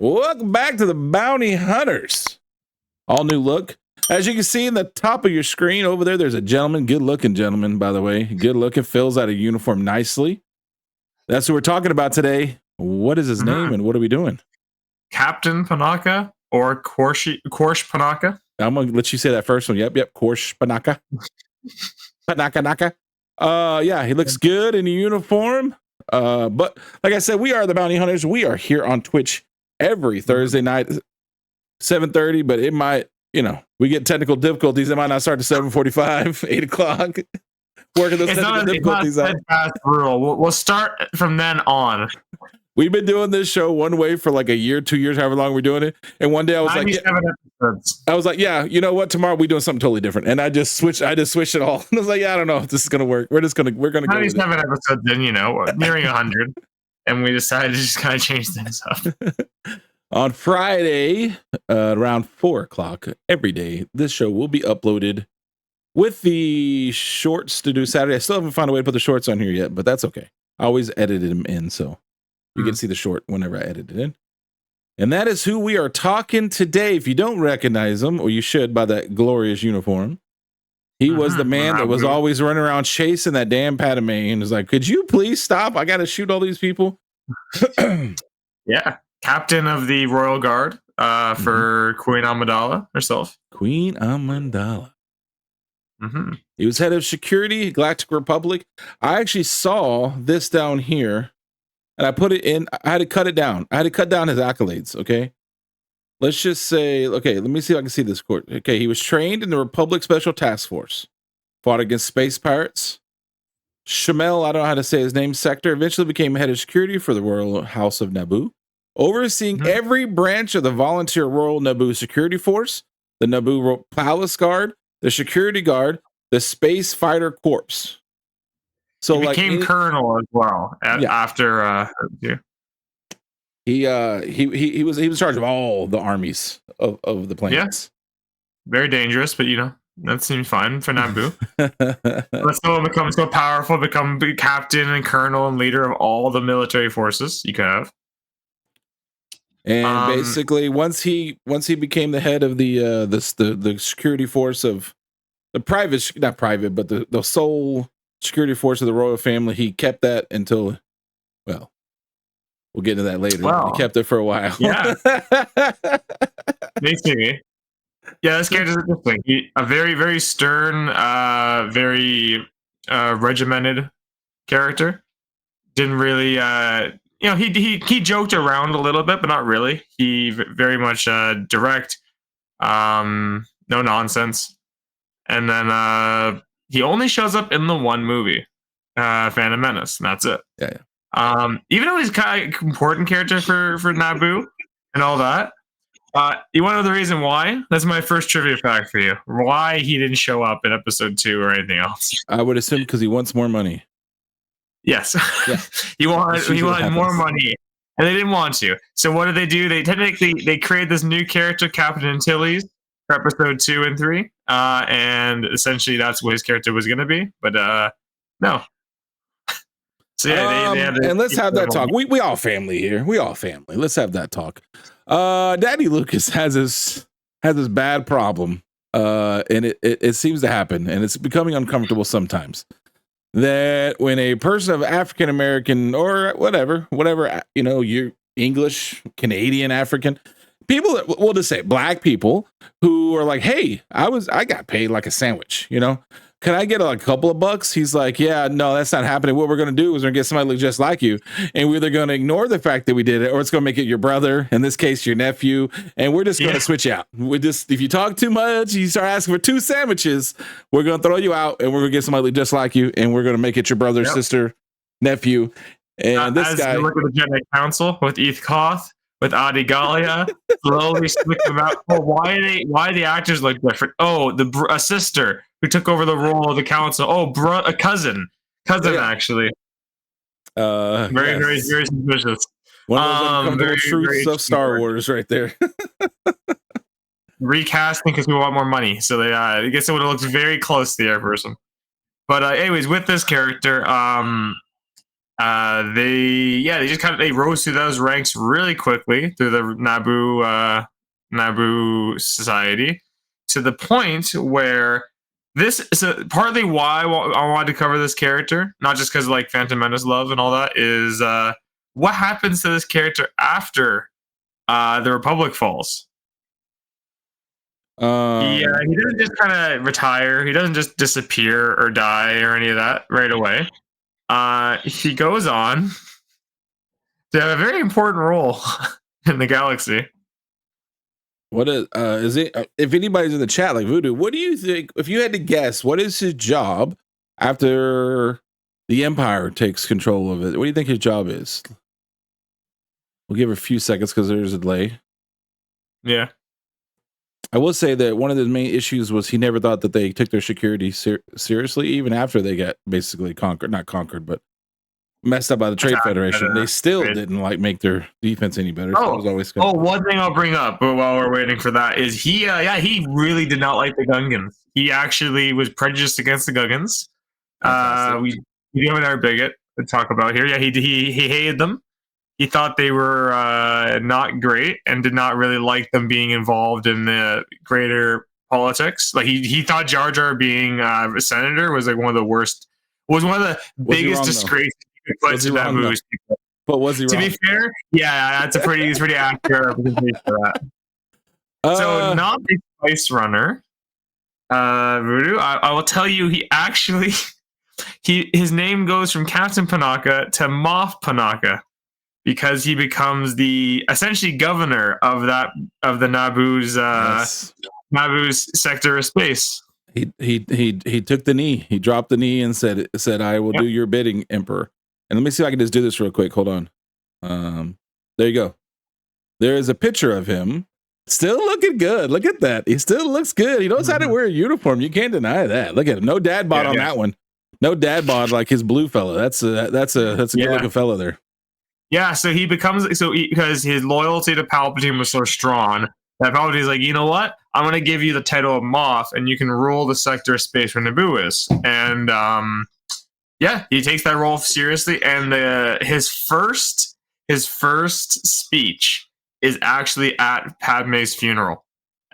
Welcome back to the Bounty Hunters. All new look. As you can see in the top of your screen over there, there's a gentleman, good looking gentleman, by the way. Good looking, fills out a uniform nicely. That's what we're talking about today. What is his name and what are we doing? Captain Panaka or Quarsh Panaka. I'm going to let you say that first one. Yep. Quarsh Panaka. Panaka. Yeah, he looks good in the uniform. But like I said, we are the Bounty Hunters. We are here on Twitch every Thursday night, 7:30, but it might, we get technical difficulties. It might not start to 7:45, 8 o'clock. Working those technical difficulties out. Rule. We'll start from then on. We've been doing this show one way for like a year, 2 years, however long we're doing it. And one day I was like, yeah, you know what? Tomorrow we're doing something totally different. And I just switched it all. And I was like, yeah, I don't know if this is gonna work. We're gonna go. 97 episodes in, nearing 100. And we decided to just kind of change things up. On Friday, around 4 o'clock every day, this show will be uploaded with the shorts to do Saturday. I still haven't found a way to put the shorts on here yet, but that's okay. I always edited them in, so you can see the short whenever I edit it in. And that is who we are talking today. If you don't recognize him, or you should by that glorious uniform, he was the man that was always running around chasing that damn Padme and was like, could you please stop? I got to shoot all these people. Yeah. Captain of the Royal Guard for Queen Amidala herself. Queen Amidala. He was head of security, Galactic Republic. I actually saw this down here and I put it in. I had to cut it down. I had to cut down his accolades. Okay. Let's just say, okay, let me see if I can see this court. Okay. He was trained in the Republic Special Task Force, fought against space pirates. Shamel, I don't know how to say his name, Sector, eventually became head of security for the Royal House of Naboo, overseeing every branch of the volunteer Royal Naboo Security Force, the Naboo Palace Guard, the Security Guard, the Space Fighter Corps. So he became colonel as well after he was in charge of all the armies of the planets. Yes. Very dangerous, but that seems fine for Naboo. Let's someone become so powerful, become captain and colonel and leader of all the military forces you could have. And basically, once he became the head of the security force of the not private, but the sole security force of the royal family, he kept that until, well, we'll get into that later. Wow. He kept it for a while. Yeah. Makes me. Yeah, this character is interesting. A very, very stern, very regimented character. Didn't really, he joked around a little bit, but not really. He very much direct, no nonsense. And then he only shows up in the one movie, Phantom Menace, and that's it. Yeah. Even though he's kind of an important character for Naboo and all that. You want to know the reason why? That's my first trivia fact for you. Why he didn't show up in episode 2 or anything else? I would assume because he wants more money. Yes. Yeah. he wanted more money, and they didn't want to. So what did they do? They created this new character, Captain Antilles, for episode 2 and 3, and essentially that's what his character was going to be. But no. So yeah, and let's have that talk. We all family here. We all family. Let's have that talk. Daddy Lucas has this bad problem, and it seems to happen, and it's becoming uncomfortable sometimes. That when a person of African American or whatever, you're English, Canadian, African people, we'll just say black people who are like, hey, I got paid like a sandwich, can I get a couple of bucks? He's like, yeah, no, that's not happening. What we're going to do is we're going to get somebody look just like you. And we're either going to ignore the fact that we did it, or it's going to make it your brother, in this case, your nephew. And we're just going to switch out. If you talk too much, you start asking for 2 sandwiches, we're going to throw you out and we're going to get somebody look just like you. And we're going to make it your brother, sister, nephew. And this guy. You look at the Jedi Council with Eth Koth, with Adi Gallia, slowly switch them out. Oh, why the actors look different? Oh, a sister who took over the role of the council. Oh, a cousin actually. Very, very, very suspicious. One of those uncomfortable truths of Star Wars, right there. Recasting because we want more money, so they I guess it would have looked very close to the other person. But anyways, with this character, they just they rose through those ranks really quickly through the Naboo society, to the point where this is partly why I wanted to cover this character, not just because like Phantom Menace love and all that, is what happens to this character after the Republic falls. He doesn't just kind of retire. He doesn't just disappear or die or any of that right away. He goes on to have a very important role in the galaxy. What is it? If anybody's in the chat, like Voodoo, what do you think? If you had to guess, what is his job after the Empire takes control of it? What do you think his job is? We'll give her a few seconds because there's a delay. Yeah. I will say that one of the main issues was he never thought that they took their security seriously, even after they got basically not conquered, but messed up by the Trade Federation. They still didn't like make their defense any better. So it was always one thing I'll bring up while we're waiting for that is he really did not like the Gungans. He actually was prejudiced against the Gungans. We have another bigot to talk about here. Yeah, he hated them. He thought they were not great and did not really like them being involved in the greater politics. Like he thought Jar Jar being a senator was like one of the worst, was one of the biggest disgraces you could put to that movie. But was he wrong? To be fair, yeah, that's it's pretty accurate representation for that. So not the Spice Runner, Voodoo. I will tell you, he actually his name goes from Captain Panaka to Moff Panaka, because he becomes the essentially governor of the Naboo's Naboo's sector of space. He took the knee. He dropped the knee and said, "I will do your bidding, Emperor." And let me see if I can just do this real quick. Hold on. There you go. There is a picture of him, still looking good. Look at that. He still looks good. He knows how to wear a uniform. You can't deny that. Look at him. No dad bod on that one. No dad bod like his blue fella. That's a good looking fella there. Yeah, so he becomes because his loyalty to Palpatine was so strong that Palpatine's like, you know what? I'm going to give you the title of Moff, and you can rule the sector of space where Naboo is. And he takes that role seriously. And his first speech is actually at Padme's funeral.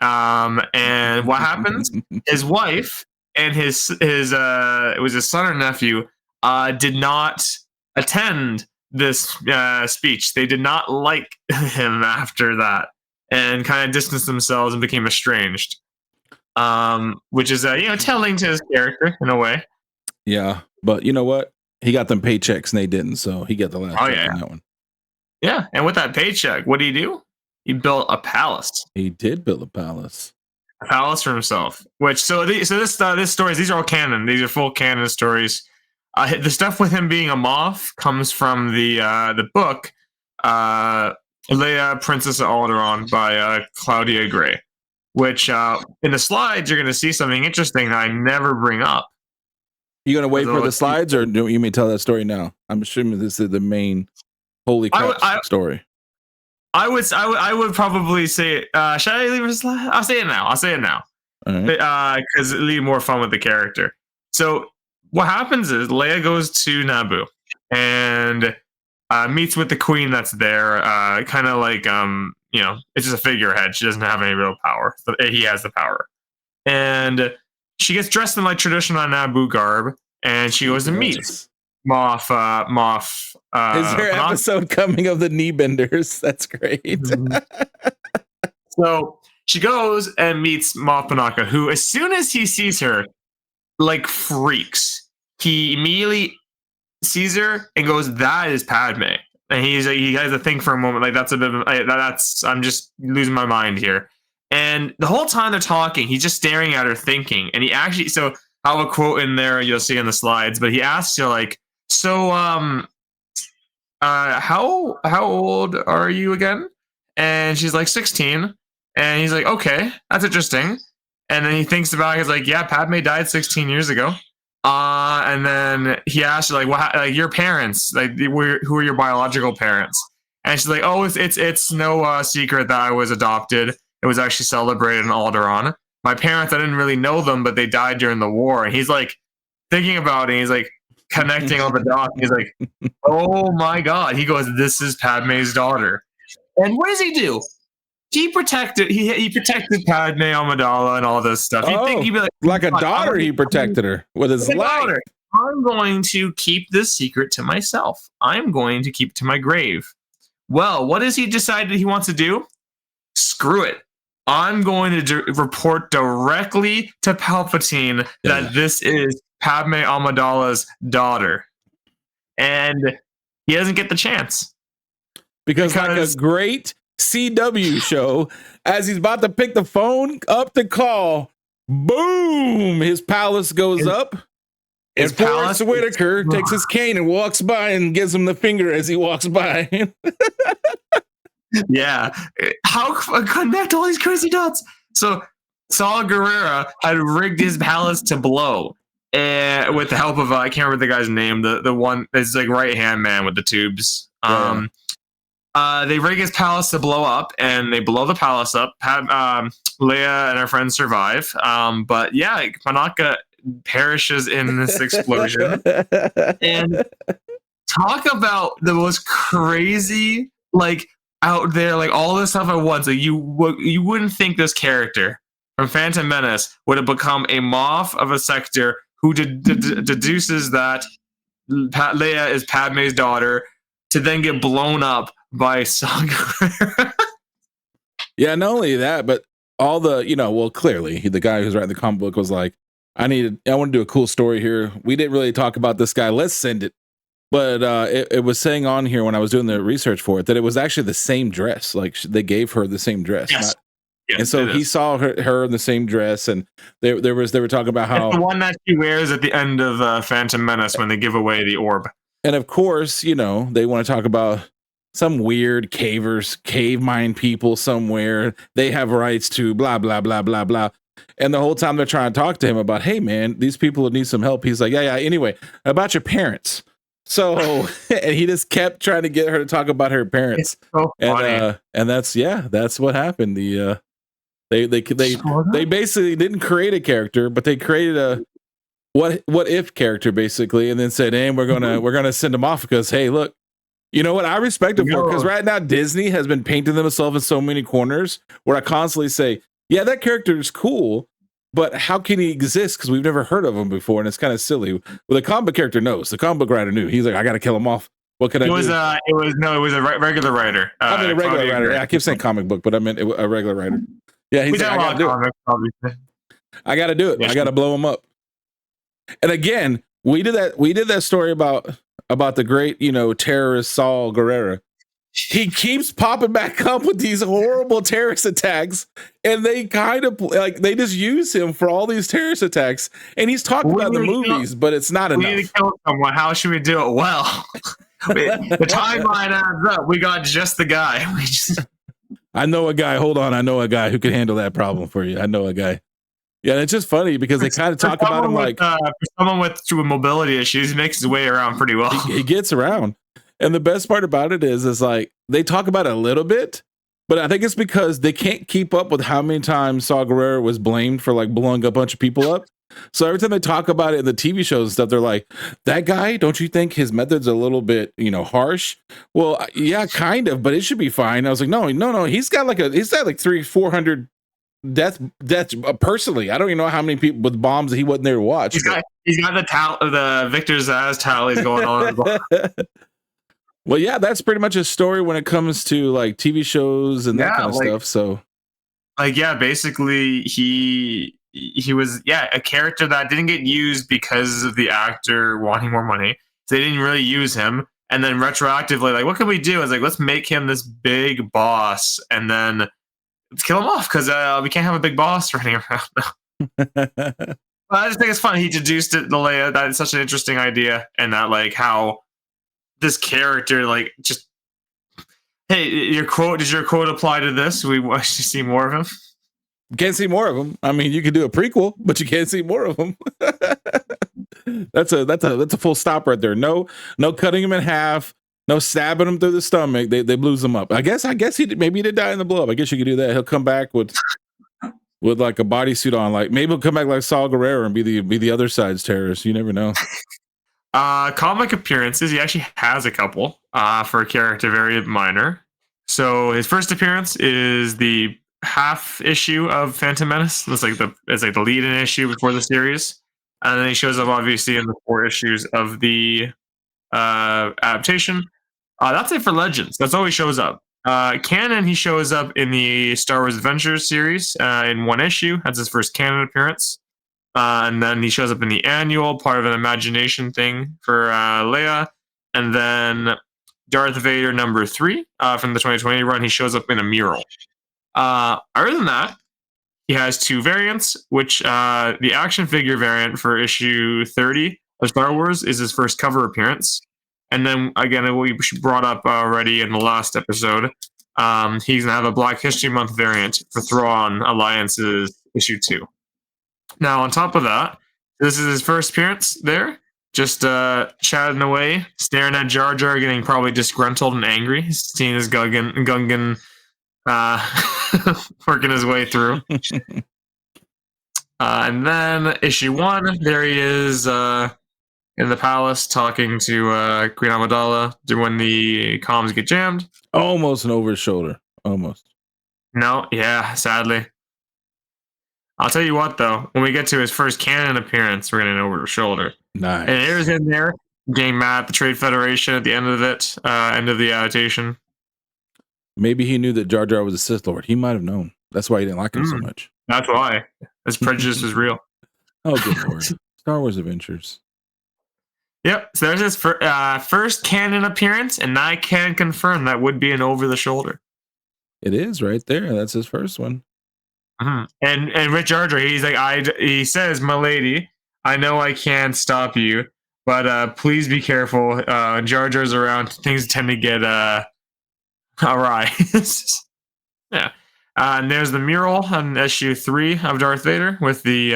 And what happens? His wife and his it was his son or nephew did not attend this speech. They did not like him after that and kind of distanced themselves and became estranged, which is telling to his character in a way. Yeah, but you know what, he got them paychecks and they didn't, so he got the last check on that one. Yeah, and with that paycheck, what did he do? He built a palace. He did build a palace for himself, which this stories, these are all canon. These are full canon stories. The stuff with him being a Moff comes from the book Leia, Princess of Alderaan by Claudia Gray, which in the slides you're going to see something interesting that I never bring up. You going to wait for the slides, or do you mean tell that story now? I'm assuming this is the main holy crap story. I would probably say should I leave a slide? I'll say it now. Because it leave more fun with the character. So what happens is Leia goes to Naboo and meets with the queen that's there, kind of like it's just a figurehead. She doesn't have any real power. So he has the power. And she gets dressed in like traditional Naboo garb, and she goes to meet Moff. Is there an episode coming of the knee benders? That's great. So she goes and meets Moff Panaka, who, as soon as he sees her, like freaks. He immediately sees her and goes, "That is Padme." And he has a thing for a moment, like that's a bit of, I'm just losing my mind here. And the whole time they're talking, he's just staring at her, thinking. And he actually, so I have a quote in there you'll see in the slides, but he asks her like, "So, how old are you again?" And she's like 16. And he's like, "Okay, that's interesting." And then he thinks about it. He's like, "Yeah, Padme died 16 years ago." And then he asks her, like, "What? Like your parents? Like, who are your biological parents?" And she's like, "Oh, it's no secret that I was adopted. It was actually celebrated in Alderaan. My parents, I didn't really know them, but they died during the war." And he's like thinking about it. And he's like, connecting all the dots. He's like, oh my god. He goes, this is Padme's daughter. And what does he do? He protected Padme Amidala and all this stuff. You'd think he'd be like a daughter, he protected her with his life. I'm going to keep this secret to myself. I'm going to keep it to my grave. Well, what has he decided he wants to do? Screw it. I'm going to report directly to Palpatine that this is Padme Amidala's daughter. And he doesn't get the chance. Because like a great CW show, as he's about to pick the phone up to call, boom, his palace goes up. And Forrest Whitaker takes his cane and walks by and gives him the finger as he walks by. Yeah. How connect all these crazy dots? So Saw Gerrera had rigged his palace to blow. And with the help of I can't remember the guy's name, the one is like right hand man with the tubes. They rig his palace to blow up, and they blow the palace up. Leia and her friends survive. But yeah, Panaka perishes in this explosion. And talk about the most crazy, like out there, like all this stuff at once. Like you wouldn't think this character from Phantom Menace would have become a Moff of a sector who deduces that Leia is Padme's daughter, to then get blown up by Saw Gerrera. Yeah, not only that, but all the, clearly the guy who's writing the comic book was like, I want to do a cool story here. We didn't really talk about this guy. Let's send it. But it was saying on here when I was doing the research for it that it was actually the same dress. Like they gave her the same dress. Yes. And so he saw her in the same dress, and they were talking about how it's the one that she wears at the end of Phantom Menace when they give away the orb. And of course, they want to talk about some weird cave mine people somewhere. They have rights to blah, blah, blah, blah, blah. And the whole time they're trying to talk to him about, hey, man, these people need some help. He's like, yeah. Anyway, about your parents. So, and he just kept trying to get her to talk about her parents. It's so funny. And that's what happened. They basically didn't create a character, but they created a what if character basically, and then said, "Hey, we're gonna send him off because hey, look, you know what? I respect him for because right now Disney has been painting themselves in so many corners where I constantly say, yeah, that character is cool, but how can he exist? Because we've never heard of him before, and it's kind of silly. Well, the comic book character knows. The comic book writer knew. He's like, I got to kill him off. What could I do? It was a regular writer. I mean, a regular writer. I keep saying comic book, but I meant a regular writer. Yeah, he's like, I got to do it. I got to do it. I got to blow him up. And again, we did that story about the great, terrorist Saw Gerrera. He keeps popping back up with these horrible terrorist attacks, and they kind of they just use him for all these terrorist attacks. And he's talking about the movies, but it's not enough. We need to kill someone. How should we do it? Well, the timeline adds up. We got just the guy. I know a guy. Hold on, I know a guy who can handle that problem for you. I know a guy. Yeah, it's just funny because they kind of talk about him like for someone with mobility issues, he makes his way around pretty well. He gets around. And the best part about it is like they talk about it a little bit, but I think it's because they can't keep up with how many times Saw Gerrera was blamed for like blowing a bunch of people up. So every time they talk about it in the TV shows and stuff, they're like, that guy, don't you think his method's a little bit, harsh? Well, yeah, kind of, but it should be fine. I was like, no, he's got like 300-400 death personally. I don't even know how many people with bombs that he wasn't there to watch. He's got the Victor Zaz tallies going on. Well, yeah, that's pretty much a story when it comes to like TV shows and that kind of stuff. So, basically, he was a character that didn't get used because of the actor wanting more money. So they didn't really use him. And then retroactively, like, what can we do? I was like, let's make him this big boss, and then let's kill him off because we can't have a big boss running around now. I just think it's fun. He deduced it, the Leia. That is such an interesting idea, and that like how this character like just hey, does your quote apply to this? We want to see more of him. Can't see more of him. I mean, you could do a prequel, but you can't see more of him. That's a full stop right there. No cutting him in half. No stabbing him through the stomach. They blues him up. I guess he did die in the blow up. I guess you could do that. He'll come back with like a bodysuit on. Like maybe he'll come back like Saw Gerrera and be the other side's terrorist. You never know. Comic appearances. He actually has a couple. For a character very minor. So his first appearance is the half issue of Phantom Menace. It's like the lead-in issue before the series, and then he shows up obviously in the 4 issues of the adaptation. That's it for Legends. That's all he shows up. Canon, he shows up in the Star Wars Adventures series in 1 issue. That's his first canon appearance. And then he shows up in the annual, part of an imagination thing for Leia. And then Darth Vader #3 from the 2020 run, he shows up in a mural. Other than that, he has 2 variants, which the action figure variant for issue 30 of Star Wars is his first cover appearance. And then, again, we brought up already in the last episode, he's going to have a Black History Month variant for Thrawn Alliance's issue 2. Now, on top of that, this is his first appearance there. Just chatting away, staring at Jar Jar, getting probably disgruntled and angry. He's seeing his Gungan working his way through. And then issue 1, there he is in the palace talking to Queen Amidala when the comms get jammed. Almost an over his shoulder. Almost. No, yeah, sadly. I'll tell you what, though, when we get to his first canon appearance, we're getting over the shoulder. Nice. And there's in there, getting mad at the Trade Federation at the end of it, end of the adaptation. Maybe he knew that Jar Jar was a Sith Lord. He might have known. That's why he didn't like him so much. That's why. His prejudice is real. Oh, good Lord. Star Wars Adventures. Yep. So there's his first canon appearance, and I can confirm that would be an over the shoulder. It is right there. That's his first one. Mm-hmm. And Rich Jar Jar, he's like, he says, "My lady, I know I can't stop you, but please be careful. Jar Jar's around. Things tend to get awry." Yeah. And there's the mural on issue 3 of Darth Vader with the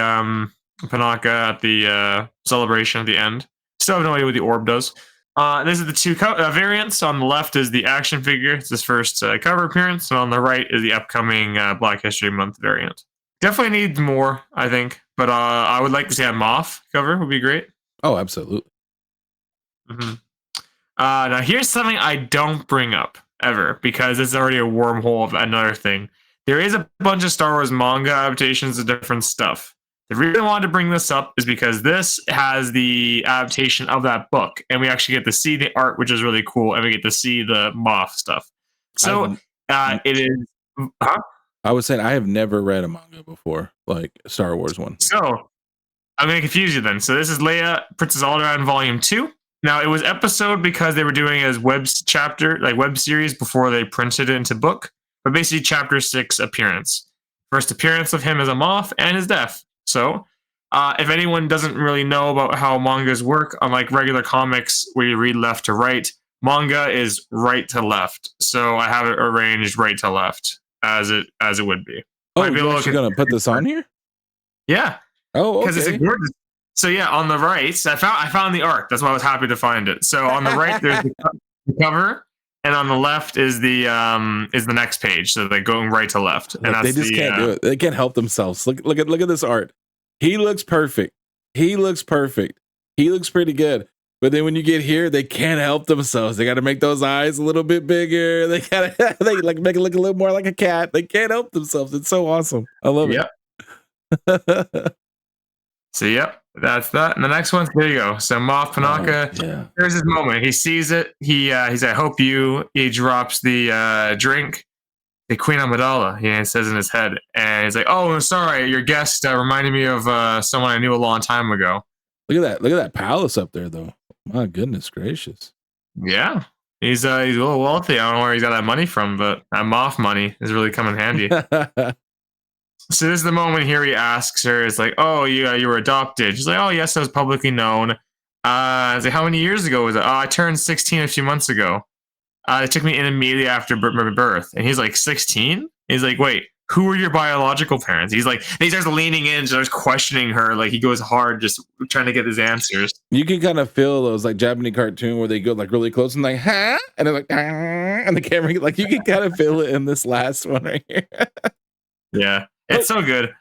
Panaka at the celebration at the end. Still have no idea what the orb does. This is the 2 variants. On the left is the action figure. It's his first cover appearance. And on the right is the upcoming Black History Month variant. Definitely needs more, I think. But I would like to see a Moff cover. Would be great. Oh, absolutely. Mm-hmm. Now, here's something I don't bring up ever because it's already a wormhole of another thing. There is a bunch of Star Wars manga adaptations of different stuff. The reason I wanted to bring this up is because this has the adaptation of that book, and we actually get to see the art, which is really cool, and we get to see the Moff stuff. So it is. Huh? I was saying I have never read a manga before, like a Star Wars one. So I'm going to confuse you then. So this is Leia, Princess Alderaan, Volume 2. Now, it was episode because they were doing it as web series before they printed it into book. But basically, Chapter 6 appearance. First appearance of him as a Moff and his death. So, if anyone doesn't really know about how mangas work, unlike regular comics where you read left to right, manga is right to left. So I have it arranged right to left as it would be. Oh, you're actually going to put this on here? Yeah. Oh, okay. Because it's gorgeous. So yeah, on the right, I found the art. That's why I was happy to find it. So on the right, there's the cover, and on the left is the next page. So they're going right to left, and they just can't do it. They can't help themselves. Look at this art. He looks perfect. He looks pretty good. But then when you get here, they can't help themselves. They got to make those eyes a little bit bigger. They like make it look a little more like a cat. They can't help themselves. It's so awesome. I love it. So yep, that's that. And the next one, there you go. So Moff Panaka, There's his moment. He sees it. He's like, "I hope you." He drops the drink. The Queen Amidala, he says in his head, and he's like, "Oh, I'm sorry, your guest reminded me of someone I knew a long time ago." Look at that palace up there, though. My goodness gracious. Yeah, he's a little wealthy. I don't know where he's got that money from, but that Moff money is really coming handy. So this is the moment here he asks her, it's like, "Oh, you were adopted." She's like, "Oh, yes, I was publicly known." I was like, "How many years ago was it?" "Oh, I turned 16 a few months ago. It took me in immediately after my birth." And he's like, 16? He's like, "Wait, who are your biological parents?" He's like, he starts leaning in, starts questioning her. Like he goes hard, just trying to get his answers. You can kind of feel those like Japanese cartoon where they go like really close and like, "Huh?" And they're like, "Ah," and the camera, like you can kind of feel it in this last one right here. Yeah. It's so good.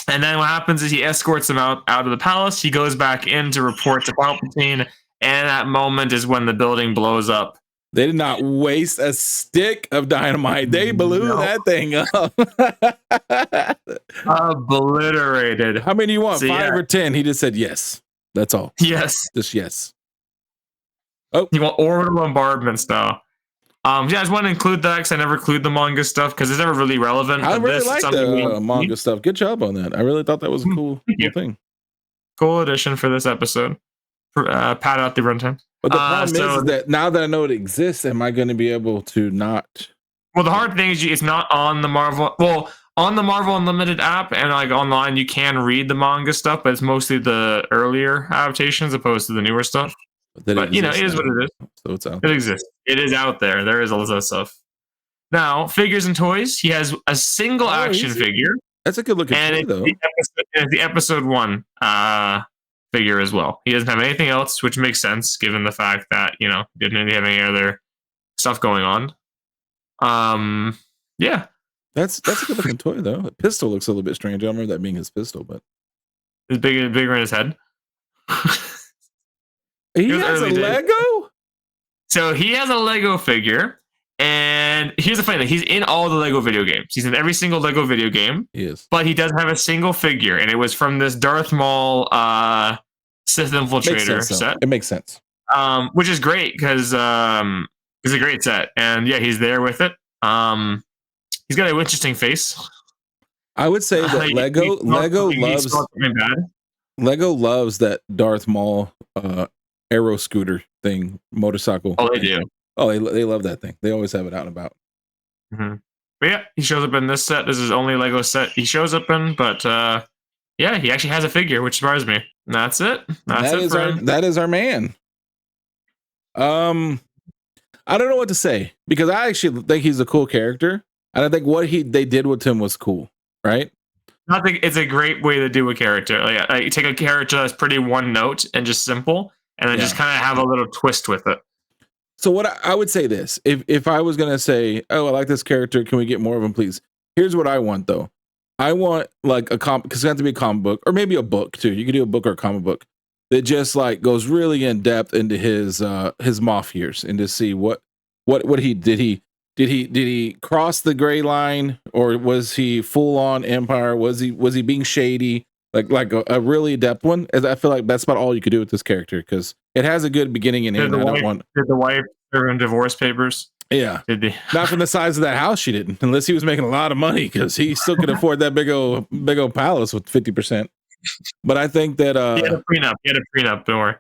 And then what happens is he escorts him out of the palace. He goes back in to report to Palpatine, and that moment is when the building blows up. They did not waste a stick of dynamite. They blew that thing up. Obliterated. How many do you want? So, 5 or 10? He just said yes. That's all. Yes. Just yes. Oh, you want orbital bombardment style. Yeah, I just want to include that because I never include the manga stuff because it's never really relevant. I really like the manga stuff. Good job on that. I really thought that was a cool thing. Cool addition for this episode. Pad out the runtime. But the problem is that now that I know it exists, am I going to be able to not? Well, the hard thing is it's not on the Marvel. Well, on the Marvel Unlimited app and like online, you can read the manga stuff, but it's mostly the earlier adaptations opposed to the newer stuff. But you know, it is what it is. So it's out. It exists. It is out there. There is a lot of stuff. Now, figures and toys. He has a single action figure. That's a good looking toy, though. It's the episode 1 figure as well. He doesn't have anything else, which makes sense given the fact that he didn't really have any other stuff going on. Yeah, that's a good looking toy though. The pistol looks a little bit strange. I don't remember that being his pistol, but it's bigger in his head. He has a Lego? So he has a Lego figure, and here's the funny thing: he's in all the Lego video games. He's in every single Lego video game. He is, but he doesn't have a single figure, and it was from this Darth Maul Sith Infiltrator set. It makes sense, which is great because it's a great set, and yeah, he's there with it. He's got an interesting face. I would say that Lego loves that Darth Maul aero scooter thing, motorcycle. Oh, they do. Oh, they love that thing. They always have it out and about. Mm-hmm. But yeah, he shows up in this set. This is his only Lego set he shows up in. But yeah, he actually has a figure, which surprised me. And that's it. That is our man. I don't know what to say because I actually think he's a cool character, and I think what they did with him was cool. Right? I think it's a great way to do a character. Like you take a character that's pretty one note and just simple, and then just kind of have a little twist with it. So what I would say this, if I was gonna say, oh, I like this character, can we get more of him, please? Here's what I want though. I want like a because it has to be a comic book or maybe a book too. You could do a book or a comic book that just like goes really in depth into his Moff years and to see what he did. Did he cross the gray line, or was he full on Empire? Was he being shady? Like a really adept one. As I feel like that's about all you could do with this character because it has a good beginning and end. Did the wife serve in divorce papers? Yeah, did they? Not from the size of that house, she didn't. Unless he was making a lot of money because he still could afford that big old palace with 50%. But I think that he had a prenup. Don't worry.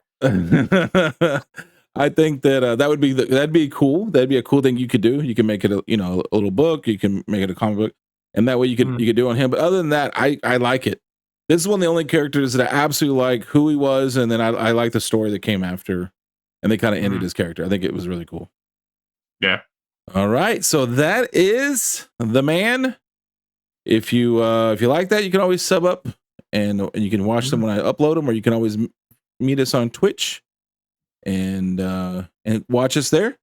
I think that that'd be cool. That'd be a cool thing you could do. You can make it a little book. You can make it a comic book, and that way you could do on him. But other than that, I like it. This is one of the only characters that I absolutely like who he was, and then I like the story that came after, and they kind of ended his character. I think it was really cool. Yeah. All right, so that is the man. If you like that, you can always sub up, and you can watch them when I upload them, or you can always meet us on Twitch and watch us there.